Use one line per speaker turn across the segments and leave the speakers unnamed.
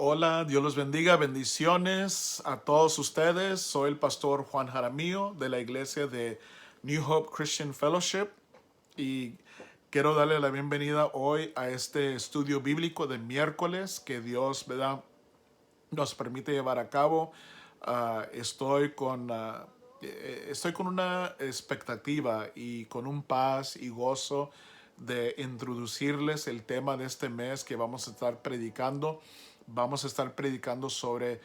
Hola, Dios los bendiga, bendiciones a todos ustedes. Soy el pastor Juan Jaramillo de la iglesia de New Hope Christian Fellowship y quiero darle la bienvenida hoy a este estudio bíblico de miércoles que Dios, ¿verdad?, nos permite llevar a cabo. Estoy con una expectativa y con un paz y gozo de introducirles el tema de este mes que vamos a estar predicando. Vamos a estar predicando sobre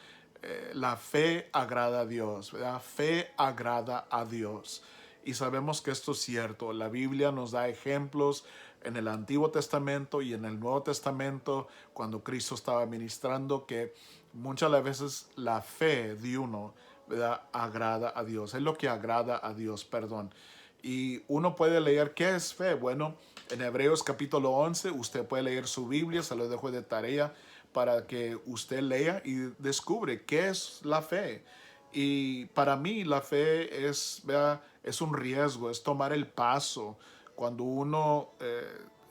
la fe agrada a Dios, ¿verdad? Fe agrada a Dios. Y sabemos que esto es cierto. La Biblia nos da ejemplos en el Antiguo Testamento y en el Nuevo Testamento, cuando Cristo estaba ministrando, que muchas de las veces la fe de uno, ¿verdad?, agrada a Dios. Es lo que agrada a Dios, perdón. Y uno puede leer qué es fe. Bueno, en Hebreos capítulo 11, usted puede leer su Biblia, se lo dejo de tarea para que usted lea y descubre qué es la fe. Y para mí la fe es, ¿verdad?, es un riesgo, es tomar el paso. Cuando uno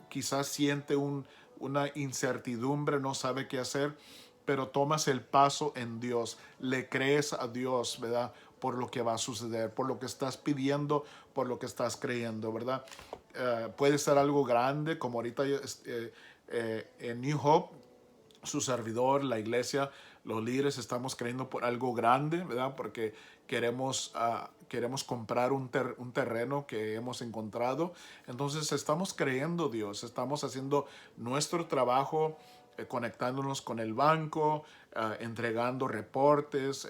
quizás siente una incertidumbre, no sabe qué hacer, pero tomas el paso en Dios, le crees a Dios, ¿verdad?, por lo que va a suceder, por lo que estás pidiendo, por lo que estás creyendo, ¿verdad? Puede ser algo grande, como ahorita en New Hope, su servidor, la iglesia, los líderes estamos creyendo por algo grande, ¿verdad? Porque queremos comprar un terreno que hemos encontrado. Entonces estamos creyendo Dios, estamos haciendo nuestro trabajo, conectándonos con el banco, entregando reportes,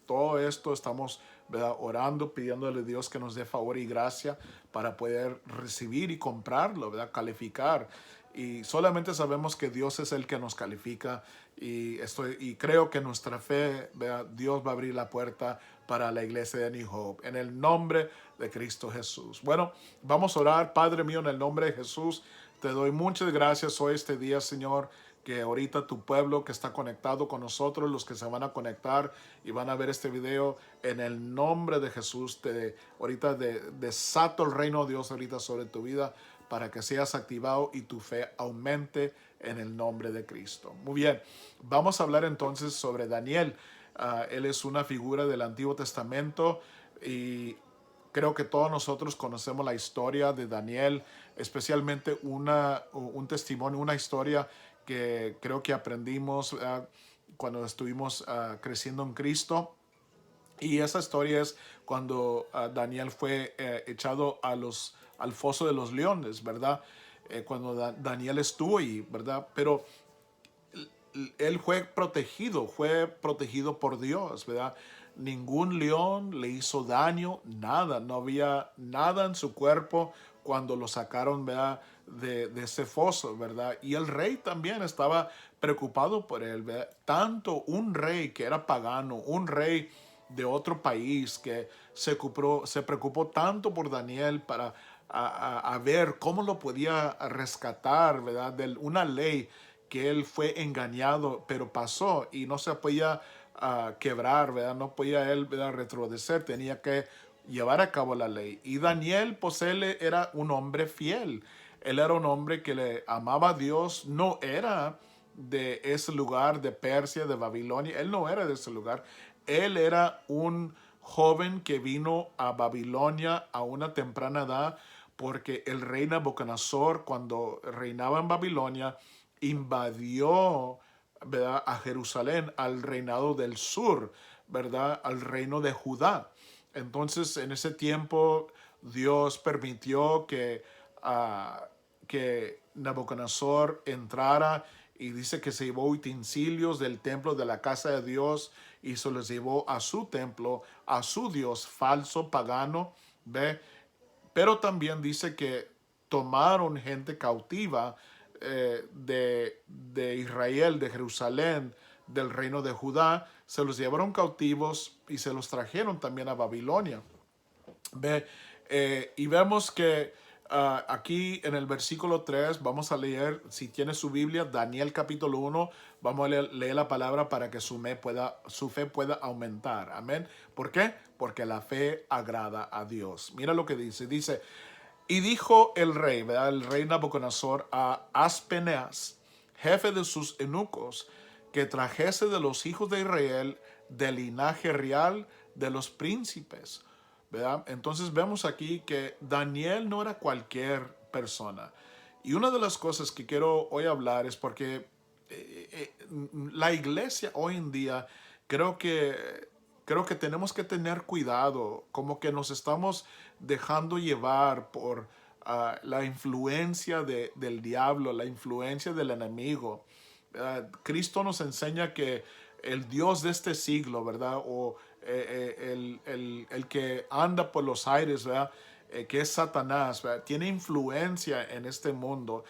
todo esto estamos, ¿verdad?, orando, pidiéndole a Dios que nos dé favor y gracia para poder recibir y comprarlo, ¿verdad?, calificar. Y solamente sabemos que Dios es el que nos califica y creo que nuestra fe, ¿verdad?, Dios va a abrir la puerta para la iglesia de New Hope en el nombre de Cristo Jesús. Bueno, vamos a orar. Padre mío, en el nombre de Jesús, te doy muchas gracias hoy este día, Señor, que ahorita tu pueblo que está conectado con nosotros, los que se van a conectar y van a ver este video, en el nombre de Jesús, ahorita desato el reino de Dios ahorita sobre tu vida para que seas activado y tu fe aumente en el nombre de Cristo. Muy bien, vamos a hablar entonces sobre Daniel. Él es una figura del Antiguo Testamento y creo que todos nosotros conocemos la historia de Daniel, especialmente un testimonio, una historia que creo que aprendimos cuando estuvimos creciendo en Cristo. Y esa historia es cuando Daniel fue echado al foso de los leones, ¿verdad? Cuando Daniel estuvo ahí, ¿verdad? Pero él fue protegido por Dios, ¿verdad? Ningún león le hizo daño, nada, no había nada en su cuerpo cuando lo sacaron, ¿verdad?, de ese foso, ¿verdad? Y el rey también estaba preocupado por él, ¿verdad? Tanto un rey que era pagano, un rey de otro país que se preocupó tanto por Daniel para a ver cómo lo podía rescatar, ¿verdad?, de una ley que él fue engañado, pero pasó y no se podía quebrar, ¿verdad? No podía él, ¿verdad?, retroceder, tenía que llevar a cabo la ley. Y Daniel, pues él era un hombre fiel, él era un hombre que le amaba a Dios, no era de ese lugar de Persia, de Babilonia, él no era de ese lugar, él era un joven que vino a Babilonia a una temprana edad porque el rey Nabucodonosor, cuando reinaba en Babilonia, invadió, ¿verdad?, a Jerusalén, al reinado del sur, ¿verdad?, al reino de Judá. Entonces, en ese tiempo, Dios permitió que Nabucodonosor entrara y dice que se llevó utensilios del templo de la casa de Dios y se los llevó a su templo, a su Dios falso, pagano, ¿ve? Pero también dice que tomaron gente cautiva de Israel, de Jerusalén, del reino de Judá, se los llevaron cautivos y se los trajeron también a Babilonia. Ve, y vemos que aquí en el versículo 3 vamos a leer, si tiene su Biblia, Daniel capítulo 1, vamos a leer la palabra para que su fe pueda aumentar. Amén. ¿Por qué? Porque la fe agrada a Dios. Mira lo que dice, y dijo el rey, ¿verdad?, el rey Nabucodonosor a Aspeneas, jefe de sus eunucos, que trajese de los hijos de Israel del linaje real de los príncipes, ¿verdad? Entonces vemos aquí que Daniel no era cualquier persona. Y una de las cosas que quiero hoy hablar es porque la iglesia hoy en día creo que tenemos que tener cuidado, como que nos estamos dejando llevar por la influencia del diablo, la influencia del enemigo. Cristo nos enseña que el Dios de este siglo, ¿verdad? O el que anda por los aires, ¿verdad? Que es Satanás, ¿verdad? Tiene influencia en este mundo.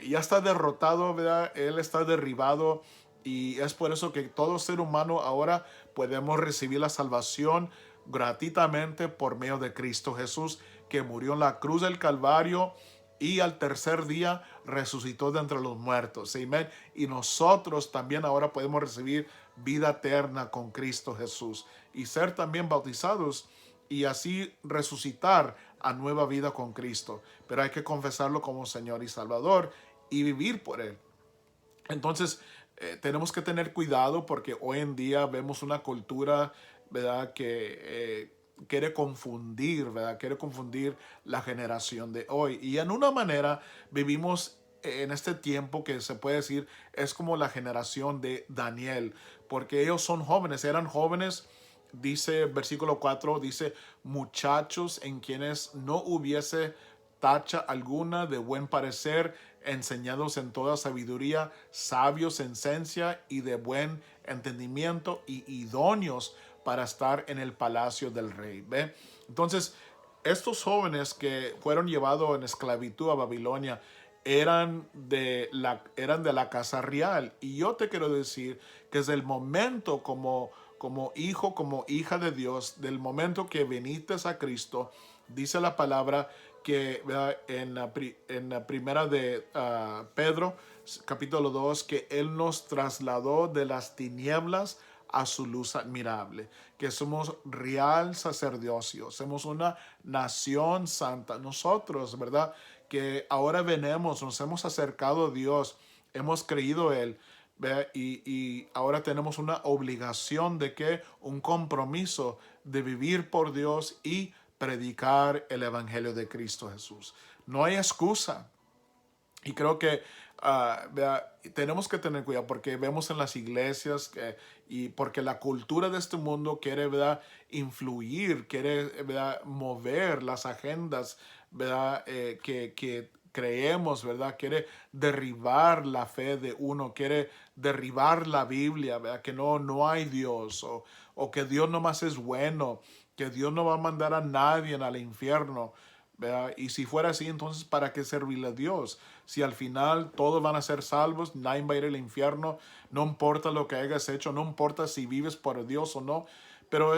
Ya está derrotado, ¿verdad? Él está derribado y es por eso que todo ser humano ahora podemos recibir la salvación gratuitamente por medio de Cristo Jesús, que murió en la cruz del Calvario y al tercer día resucitó de entre los muertos. Amén. Y nosotros también ahora podemos recibir vida eterna con Cristo Jesús y ser también bautizados y así resucitar a nueva vida con Cristo. Pero hay que confesarlo como Señor y Salvador y vivir por Él. Entonces, tenemos que tener cuidado porque hoy en día vemos una cultura, ¿verdad?, que quiere confundir, ¿verdad? Quiere confundir la generación de hoy. Y en una manera vivimos en este tiempo que se puede decir es como la generación de Daniel, porque ellos son jóvenes, eran jóvenes. Dice versículo 4, dice muchachos en quienes no hubiese tacha alguna, de buen parecer, enseñados en toda sabiduría, sabios en ciencia y de buen entendimiento y idóneos para estar en el palacio del rey. ¿Ve? Entonces, estos jóvenes que fueron llevados en esclavitud a Babilonia eran de la casa real. Y yo te quiero decir que desde el momento como hijo, como hija de Dios, del momento que viniste a Cristo, dice la palabra que en la primera de Pedro, capítulo 2, que Él nos trasladó de las tinieblas a su luz admirable, que somos real sacerdocio, somos una nación santa. Nosotros, ¿verdad? Que ahora venimos, nos hemos acercado a Dios, hemos creído Él, ¿ve? Y ahora tenemos una obligación de que, un compromiso de vivir por Dios y predicar el Evangelio de Cristo Jesús. No hay excusa. Y creo que tenemos que tener cuidado porque vemos en las iglesias y porque la cultura de este mundo quiere, ¿verdad?, influir, quiere, ¿verdad?, mover las agendas, ¿verdad?, que creemos, ¿verdad? Quiere derribar la fe de uno, quiere derribar la Biblia, ¿verdad? Que no hay Dios o que Dios nomás es bueno, que Dios no va a mandar a nadie al infierno, ¿verdad? Y si fuera así, entonces ¿para qué servirle a Dios? Si al final todos van a ser salvos, nadie va a ir al infierno, no importa lo que hayas hecho, no importa si vives por Dios o no. Pero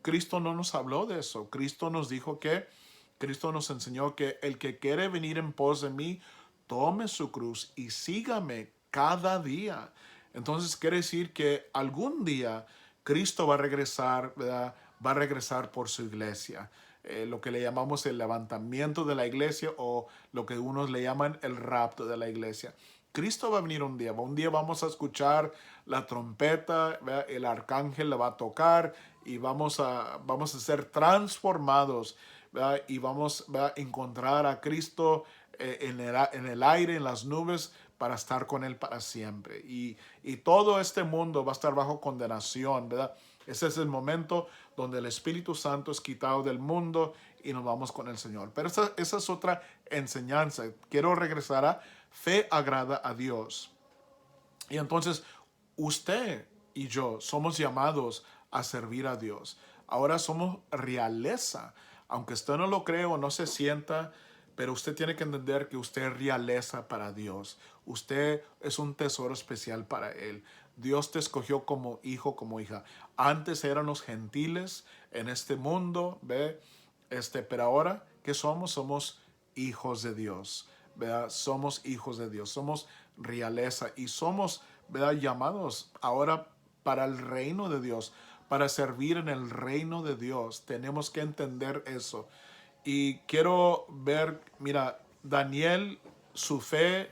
Cristo no nos habló de eso. Cristo nos enseñó que el que quiere venir en pos de mí, tome su cruz y sígame cada día. Entonces quiere decir que algún día Cristo va a regresar, ¿verdad? Va a regresar por su iglesia. Lo que le llamamos el levantamiento de la iglesia o lo que unos le llaman el rapto de la iglesia. Cristo va a venir un día vamos a escuchar la trompeta, ¿verdad? El arcángel la va a tocar y vamos a ser transformados, ¿verdad? Y vamos, ¿verdad?, a encontrar a Cristo en el aire, en las nubes, para estar con Él para siempre. Y todo este mundo va a estar bajo condenación, ¿verdad? Ese es el momento donde el Espíritu Santo es quitado del mundo y nos vamos con el Señor. Pero esa es otra enseñanza. Quiero regresar a fe agrada a Dios. Y entonces usted y yo somos llamados a servir a Dios. Ahora somos realeza. Aunque usted no lo cree o no se sienta, pero usted tiene que entender que usted es realeza para Dios. Usted es un tesoro especial para Él. Dios te escogió como hijo, como hija. Antes éramos gentiles en este mundo, ¿ve? Pero ahora, ¿qué somos? Somos hijos de Dios, ¿verdad? Somos hijos de Dios, somos realeza y somos, ¿verdad?, llamados ahora para el reino de Dios, para servir en el reino de Dios. Tenemos que entender eso. Y quiero ver, mira, Daniel, su fe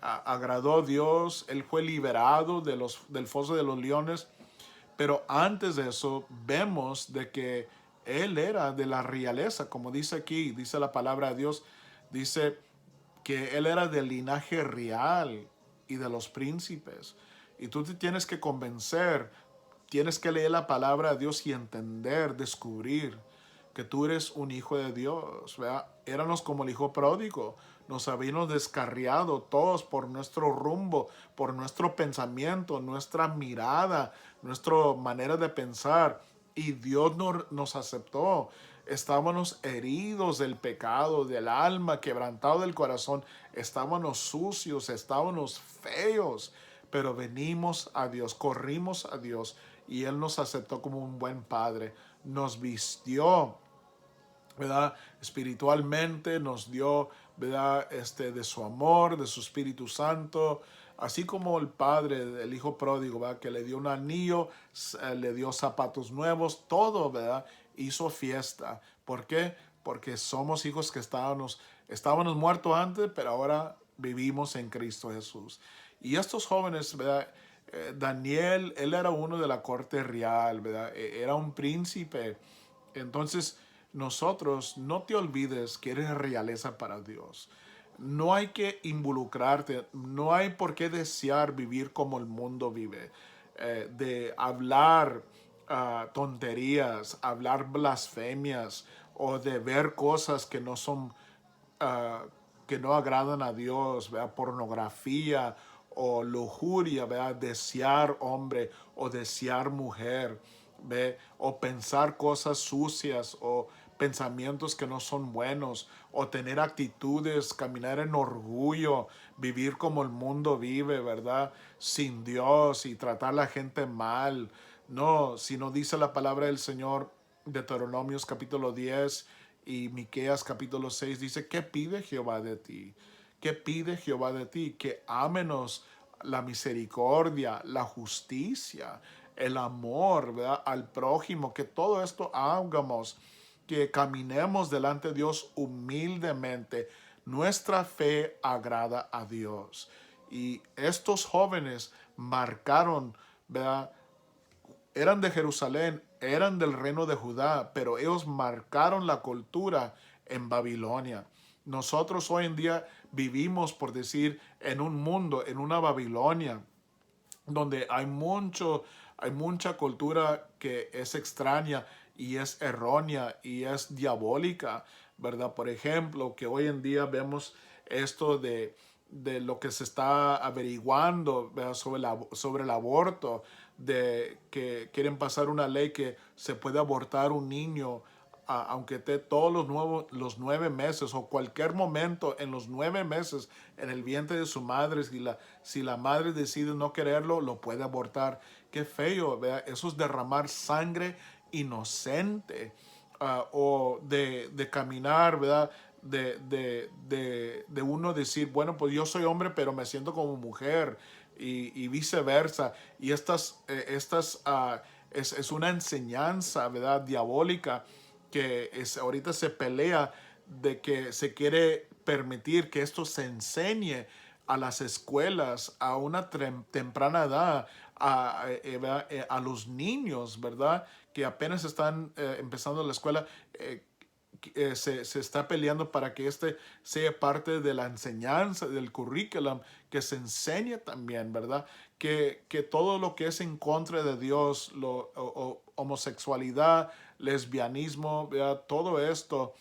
agradó a Dios, él fue liberado del foso de los leones, pero antes de eso vemos de que él era de la realeza, como dice aquí, dice la palabra de Dios, dice que él era del linaje real y de los príncipes. Y tú te tienes que convencer, tienes que leer la palabra de Dios y entender, descubrir que tú eres un hijo de Dios, ¿verdad? Éramos como el hijo pródigo, nos habíamos descarriado todos por nuestro rumbo, por nuestro pensamiento, nuestra mirada, nuestra manera de pensar, y Dios nos aceptó. Estábamos heridos del pecado, del alma, quebrantado del corazón, estábamos sucios, estábamos feos, pero venimos a Dios, corrimos a Dios y Él nos aceptó como un buen padre, nos vistió, ¿verdad? Espiritualmente nos dio, ¿verdad? De su amor, de su Espíritu Santo, así como el padre, el hijo pródigo, ¿verdad? Que le dio un anillo, le dio zapatos nuevos, todo, ¿verdad? Hizo fiesta. ¿Por qué? Porque somos hijos que estábamos muertos antes, pero ahora vivimos en Cristo Jesús. Y estos jóvenes, ¿verdad? Daniel, él era uno de la corte real, ¿verdad? Era un príncipe. Entonces, nosotros, no te olvides que eres realeza para Dios. No hay que involucrarte, no hay por qué desear vivir como el mundo vive, de hablar tonterías, hablar blasfemias o de ver cosas que no son, ah, que no agradan a Dios, ¿verdad? Pornografía o lujuria, ¿verdad? Desear hombre o desear mujer, ¿ve? O pensar cosas sucias o pensamientos que no son buenos o tener actitudes, caminar en orgullo, vivir como el mundo vive, ¿verdad? Sin Dios y tratar a la gente mal. No, sino dice la palabra del Señor, Deuteronomios capítulo 10 y Miqueas capítulo 6 dice, ¿qué pide Jehová de ti? ¿Qué pide Jehová de ti? Que ámenos la misericordia, la justicia, el amor, ¿verdad? Al prójimo, que todo esto hagamos, que caminemos delante de Dios humildemente. Nuestra fe agrada a Dios. Y estos jóvenes marcaron, ¿verdad? Eran de Jerusalén, eran del reino de Judá, pero ellos marcaron la cultura en Babilonia. Nosotros hoy en día vivimos, por decir, en un mundo, en una Babilonia, donde hay mucha cultura que es extraña y es errónea y es diabólica, ¿verdad? Por ejemplo, que hoy en día vemos esto de lo que se está averiguando, ¿verdad? Sobre el aborto, de que quieren pasar una ley que se puede abortar un niño aunque esté todos los 9 meses o cualquier momento en los 9 meses en el vientre de su madre, si la madre decide no quererlo, lo puede abortar. Qué feo, ¿verdad? Eso es derramar sangre inocente, o de caminar, ¿verdad? De uno decir, bueno, pues yo soy hombre, pero me siento como mujer, y viceversa. Y es una enseñanza, ¿verdad? Diabólica que ahorita se pelea de que se quiere permitir que esto se enseñe a las escuelas a una temprana edad, a los niños, ¿verdad? Que apenas están empezando la escuela. Se está peleando para que este sea parte de la enseñanza, del currículum, que se enseñe también, ¿verdad? Que todo lo que es en contra de Dios, homosexualidad, lesbianismo, ¿verdad? Todo esto,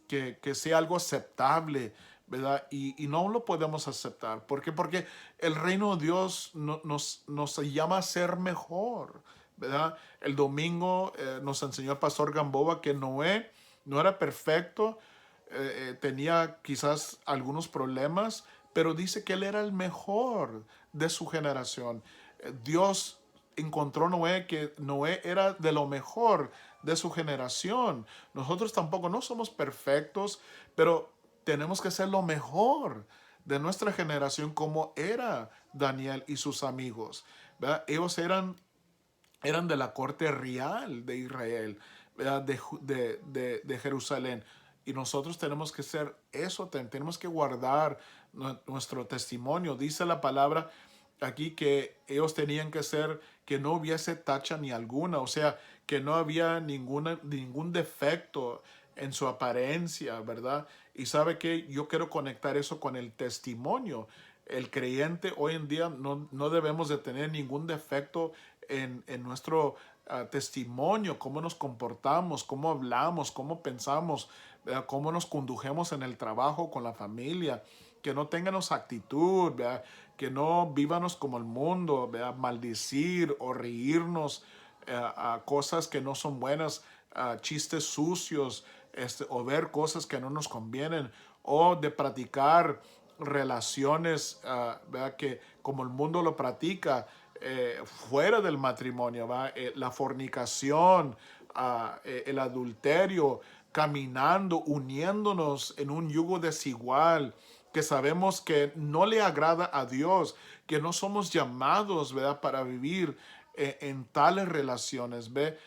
que sea algo aceptable, ¿verdad? Y no lo podemos aceptar. ¿Por qué? Porque el reino de Dios nos llama a ser mejor, ¿verdad? El domingo nos enseñó el pastor Gamboa que Noé no era perfecto, tenía quizás algunos problemas, pero dice que él era el mejor de su generación. Dios encontró Noé que Noé era de lo mejor de su generación. Nosotros tampoco no somos perfectos, pero tenemos que ser lo mejor de nuestra generación como era Daniel y sus amigos, ¿verdad? Ellos eran de la corte real de Israel, ¿verdad? De Jerusalén. Y nosotros tenemos que ser eso, tenemos que guardar nuestro testimonio. Dice la palabra aquí que ellos tenían que ser, que no hubiese tacha ni alguna, o sea, que no había ningún defecto en su apariencia, ¿verdad? Y sabe que yo quiero conectar eso con el testimonio. El creyente hoy en día no debemos de tener ningún defecto en nuestro testimonio, cómo nos comportamos, cómo hablamos, cómo pensamos, ¿verdad? Cómo nos condujemos en el trabajo, con la familia, que no tengamos actitud, ¿verdad? Que no vívanos como el mundo, ¿verdad? Maldecir o reírnos a cosas que no son buenas, a chistes sucios, o ver cosas que no nos convienen, o de practicar relaciones, ¿verdad? Que como el mundo lo practica, fuera del matrimonio, ¿va? La fornicación, el adulterio, caminando, uniéndonos en un yugo desigual, que sabemos que no le agrada a Dios, que no somos llamados, ¿verdad?, para vivir en tales relaciones, ¿ve?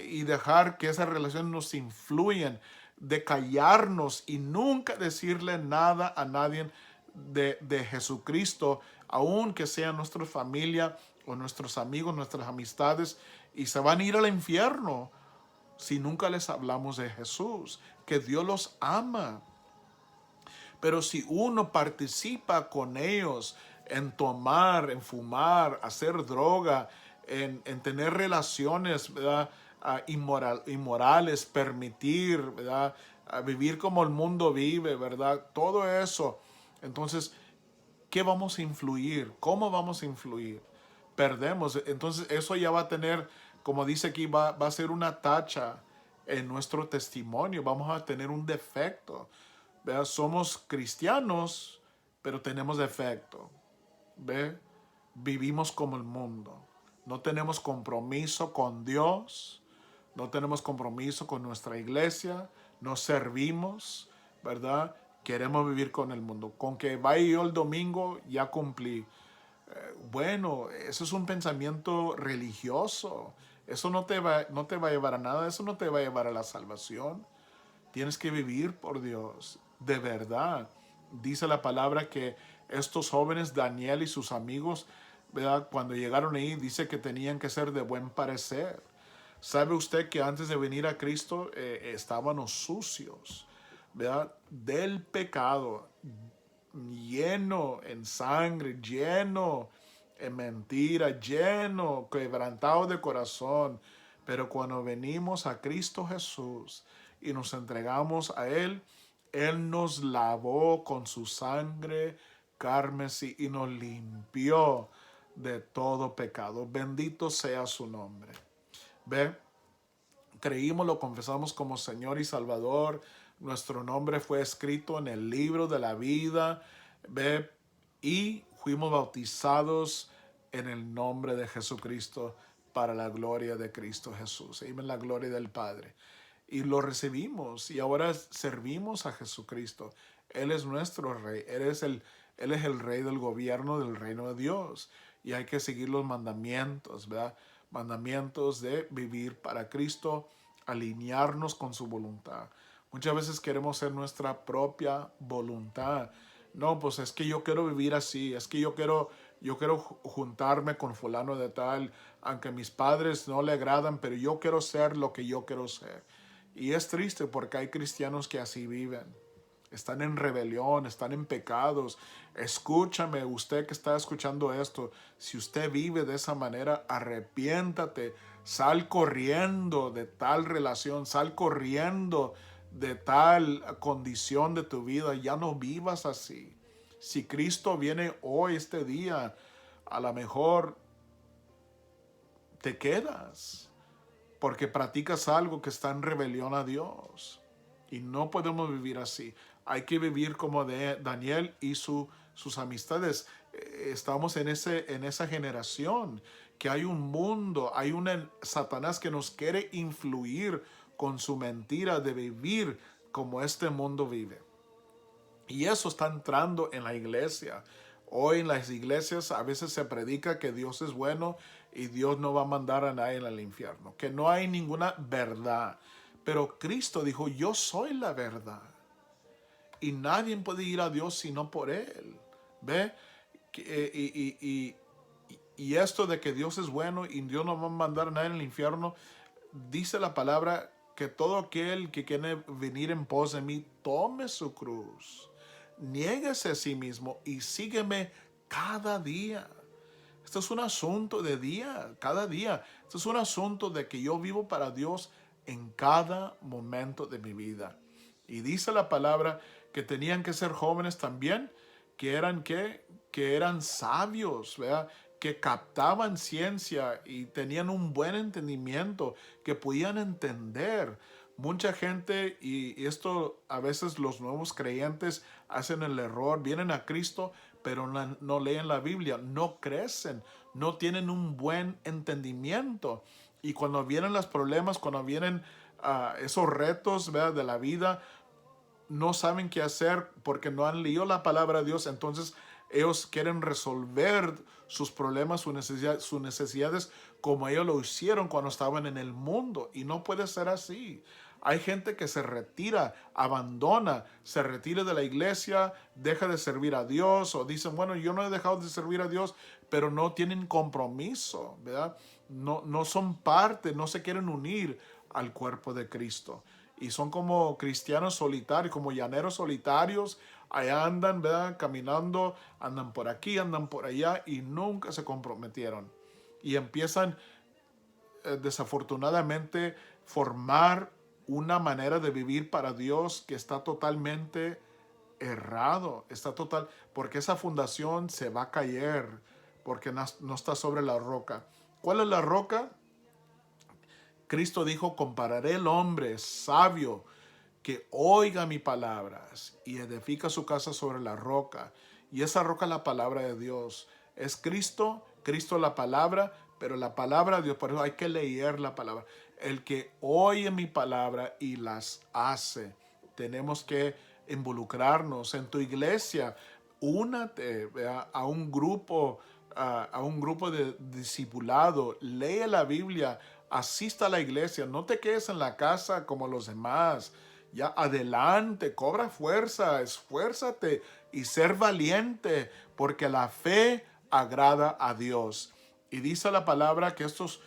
Y dejar que esas relaciones nos influyan, de callarnos y nunca decirle nada a nadie de Jesucristo, aun que sea nuestra familia o nuestros amigos, nuestras amistades, y se van a ir al infierno si nunca les hablamos de Jesús, que Dios los ama. Pero si uno participa con ellos en tomar, en fumar, hacer droga, en tener relaciones, ¿verdad?, inmorales, permitir, ¿verdad?, vivir como el mundo vive, ¿verdad? Todo eso. Entonces, ¿qué vamos a influir? ¿Cómo vamos a influir? Perdemos. Entonces eso ya va a tener, como dice aquí, va a ser una tacha en nuestro testimonio. Vamos a tener un defecto. ¿Ve? Somos cristianos, pero tenemos defecto. ¿Ve? Vivimos como el mundo. No tenemos compromiso con Dios. No tenemos compromiso con nuestra iglesia. No servimos, ¿verdad? Queremos vivir con el mundo. Con que vaya yo el domingo, ya cumplí. Bueno, eso es un pensamiento religioso. Eso no te va a llevar a nada. Eso no te va a llevar a la salvación. Tienes que vivir por Dios, de verdad. Dice la palabra que estos jóvenes, Daniel y sus amigos, ¿verdad?, cuando llegaron ahí, dice que tenían que ser de buen parecer. ¿Sabe usted que antes de venir a Cristo estábamos sucios, ¿verdad?, del pecado, lleno en sangre, lleno en mentira, lleno, quebrantado de corazón. Pero cuando venimos a Cristo Jesús y nos entregamos a Él, Él nos lavó con su sangre carmesí y nos limpió de todo pecado. Bendito sea su nombre. ¿Ve? Creímos, lo confesamos como Señor y Salvador. Nuestro nombre fue escrito en el libro de la vida. ¿Ve? Y fuimos bautizados en el nombre de Jesucristo para la gloria de Cristo Jesús. En la gloria del Padre. Y lo recibimos y ahora servimos a Jesucristo. Él es nuestro rey. Él es el rey del gobierno del reino de Dios. Y hay que seguir los mandamientos, ¿verdad? Mandamientos de vivir para Cristo, alinearnos con su voluntad. Muchas veces queremos ser nuestra propia voluntad. No, pues es que yo quiero vivir así, es que yo quiero juntarme con fulano de tal, aunque mis padres no le agradan, pero yo quiero ser lo que yo quiero ser. Y es triste porque hay cristianos que así viven. Están en rebelión, están en pecados. Escúchame, usted que está escuchando esto, si usted vive de esa manera, arrepiéntate, sal corriendo de tal relación, sal corriendo de tal condición de tu vida, ya no vivas así. Si Cristo viene hoy, este día, a lo mejor te quedas porque practicas algo que está en rebelión a Dios. Y no podemos vivir así. Hay que vivir como de Daniel y sus amistades. Estamos en esa generación que hay un mundo, hay un Satanás que nos quiere influir con su mentira de vivir como este mundo vive. Y eso está entrando en la iglesia. Hoy en las iglesias a veces se predica que Dios es bueno y Dios no va a mandar a nadie al infierno, que no hay ninguna verdad. Pero Cristo dijo, yo soy la verdad. Y nadie puede ir a Dios sino por Él. ¿Ve? Y esto de que Dios es bueno y Dios no va a mandar a nadie al infierno, dice la palabra que todo aquel que quiere venir en pos de mí, tome su cruz, niéguese a sí mismo y sígueme cada día. Esto es un asunto de día, cada día. Esto es un asunto de que yo vivo para Dios en cada momento de mi vida. Y dice la palabra que tenían que ser jóvenes también, que eran que eran sabios, ¿verdad? Que captaban ciencia y tenían un buen entendimiento, que podían entender. Mucha gente, y esto a veces los nuevos creyentes hacen el error, vienen a Cristo, pero no leen la Biblia, no crecen, no tienen un buen entendimiento. Y cuando vienen los problemas, cuando vienen esos retos, ¿verdad?, de la vida, no saben qué hacer porque no han leído la palabra de Dios. Entonces ellos quieren resolver sus problemas, sus necesidades como ellos lo hicieron cuando estaban en el mundo. Y no puede ser así. Hay gente que se retira, abandona, se retira de la iglesia, deja de servir a Dios, o dicen, bueno, yo no he dejado de servir a Dios, pero no tienen compromiso, ¿verdad? No son parte, no se quieren unir al cuerpo de Cristo. Y son como cristianos solitarios, como llaneros solitarios. Allá andan, ¿verdad?, caminando, andan por aquí, andan por allá y nunca se comprometieron. Y empiezan, desafortunadamente, formar una manera de vivir para Dios que está totalmente errado, está total, porque esa fundación se va a caer, porque no está sobre la roca. ¿Cuál es la roca? Cristo dijo, compararé el hombre sabio que oiga mis palabras y edifica su casa sobre la roca. Y esa roca es la palabra de Dios. Es Cristo, Cristo es la palabra, pero la palabra de Dios, por eso hay que leer la palabra. El que oye mi palabra y las hace. Tenemos que involucrarnos en tu iglesia. Únate, ¿verdad?, a un grupo de discipulado. Lee la Biblia, asista a la iglesia. No te quedes en la casa como los demás. Ya adelante, cobra fuerza, esfuérzate y ser valiente, porque la fe agrada a Dios. Y dice la palabra que estos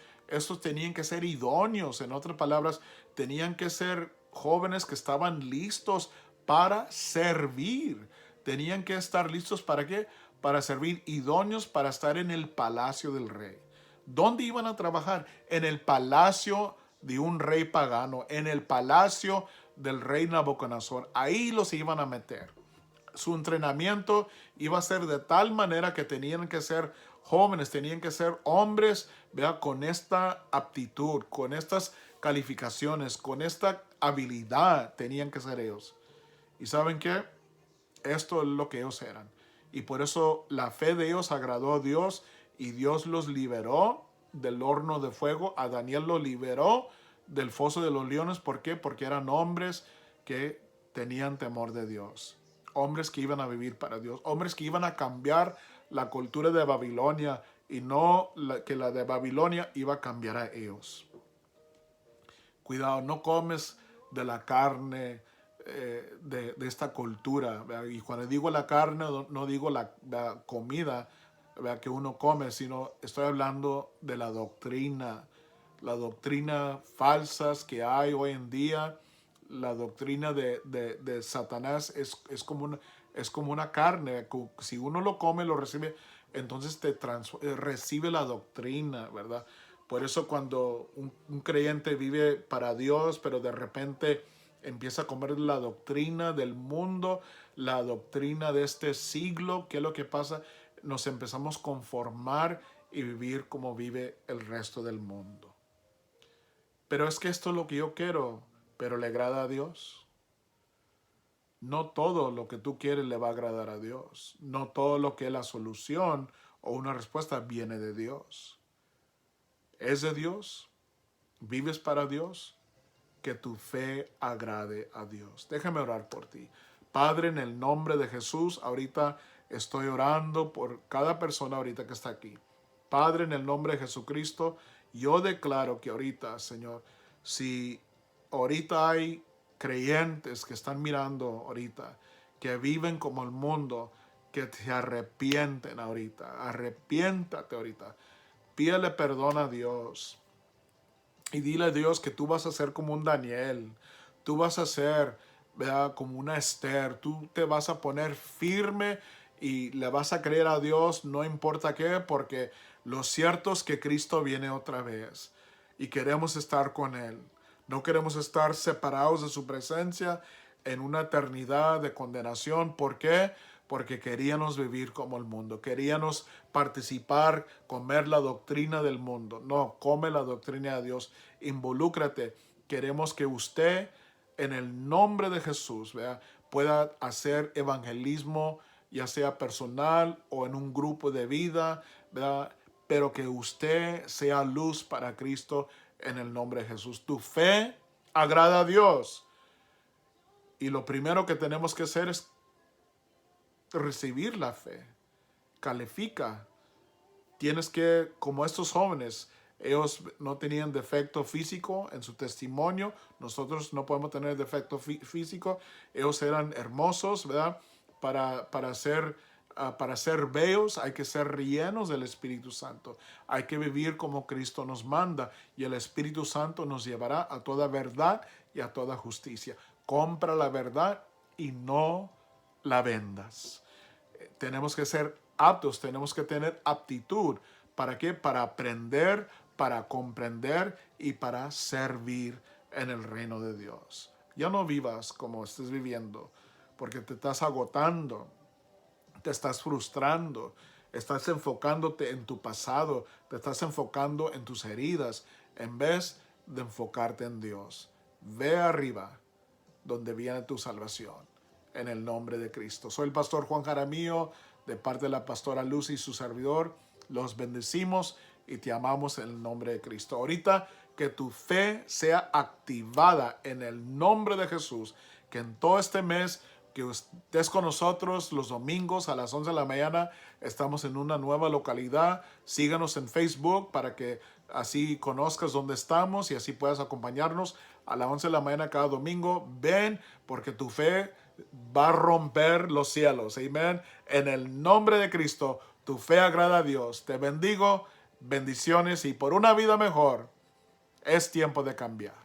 tenían que ser idóneos. En otras palabras, tenían que ser jóvenes que estaban listos para servir. Tenían que estar listos ¿para qué? Para servir, idóneos para estar en el palacio del rey. ¿Dónde iban a trabajar? En el palacio de un rey pagano, en el palacio del rey Nabucodonosor. Ahí los iban a meter. Su entrenamiento iba a ser de tal manera que tenían que ser jóvenes, tenían que ser hombres, ¿verdad?, con esta aptitud, con estas calificaciones, con esta habilidad, tenían que ser ellos. ¿Y saben qué? Esto es lo que ellos eran. Y por eso la fe de ellos agradó a Dios y Dios los liberó del horno de fuego. A Daniel lo liberó del foso de los leones. ¿Por qué? Porque eran hombres que tenían temor de Dios. Hombres que iban a vivir para Dios. Hombres que iban a cambiar la cultura de Babilonia y no que la de Babilonia iba a cambiar a ellos. Cuidado, no comes de la carne de esta cultura, ¿verdad? Y cuando digo la carne, no digo la comida, ¿verdad?, que uno come, sino estoy hablando de la doctrina falsas que hay hoy en día. La doctrina de Satanás es como una carne. Si uno lo come, lo recibe, entonces recibe la doctrina, ¿verdad? Por eso cuando un creyente vive para Dios, pero de repente empieza a comer la doctrina del mundo, la doctrina de este siglo, ¿qué es lo que pasa? Nos empezamos a conformar y vivir como vive el resto del mundo. Pero es que esto es lo que yo quiero, pero ¿le agrada a Dios? No todo lo que tú quieres le va a agradar a Dios. No todo lo que es la solución o una respuesta viene de Dios. ¿Es de Dios? ¿Vives para Dios? Que tu fe agrade a Dios. Déjame orar por ti. Padre, en el nombre de Jesús, ahorita estoy orando por cada persona ahorita que está aquí. Padre, en el nombre de Jesucristo, yo declaro que ahorita, Señor, si ahorita hay creyentes que están mirando ahorita, que viven como el mundo, que se arrepienten ahorita. Arrepiéntate ahorita. Pídele perdón a Dios. Y dile a Dios que tú vas a ser como un Daniel. Tú vas a ser, ¿verdad?, como una Esther. Tú te vas a poner firme y le vas a creer a Dios, no importa qué, porque lo cierto es que Cristo viene otra vez y queremos estar con Él. No queremos estar separados de su presencia en una eternidad de condenación. ¿Por qué? Porque queríamos vivir como el mundo. Queríamos participar, comer la doctrina del mundo. No, come la doctrina de Dios. Involúcrate. Queremos que usted, en el nombre de Jesús, ¿vea?, pueda hacer evangelismo, ya sea personal o en un grupo de vida, ¿verdad?, pero que usted sea luz para Cristo en el nombre de Jesús. Tu fe agrada a Dios. Y lo primero que tenemos que hacer es recibir la fe. Califica. Tienes que, como estos jóvenes, ellos no tenían defecto físico en su testimonio. Nosotros no podemos tener defecto físico. Ellos eran hermosos, ¿verdad? Para ser bellos hay que ser llenos del Espíritu Santo. Hay que vivir como Cristo nos manda y el Espíritu Santo nos llevará a toda verdad y a toda justicia. Compra la verdad y no la vendas. Tenemos que ser aptos, tenemos que tener aptitud. ¿Para qué? Para aprender, para comprender y para servir en el reino de Dios. Ya no vivas como estés viviendo, porque te estás agotando, te estás frustrando, estás enfocándote en tu pasado, te estás enfocando en tus heridas, en vez de enfocarte en Dios. Ve arriba, donde viene tu salvación, en el nombre de Cristo. Soy el pastor Juan Jaramillo, de parte de la pastora Lucy y su servidor. Los bendecimos y te amamos en el nombre de Cristo. Ahorita que tu fe sea activada en el nombre de Jesús, que en todo este mes que estés con nosotros los domingos a las 11 de la mañana. Estamos en una nueva localidad. Síganos en Facebook para que así conozcas dónde estamos y así puedas acompañarnos a las 11 de la mañana cada domingo. Ven, porque tu fe va a romper los cielos. Amén. En el nombre de Cristo, tu fe agrada a Dios. Te bendigo, bendiciones, y por una vida mejor es tiempo de cambiar.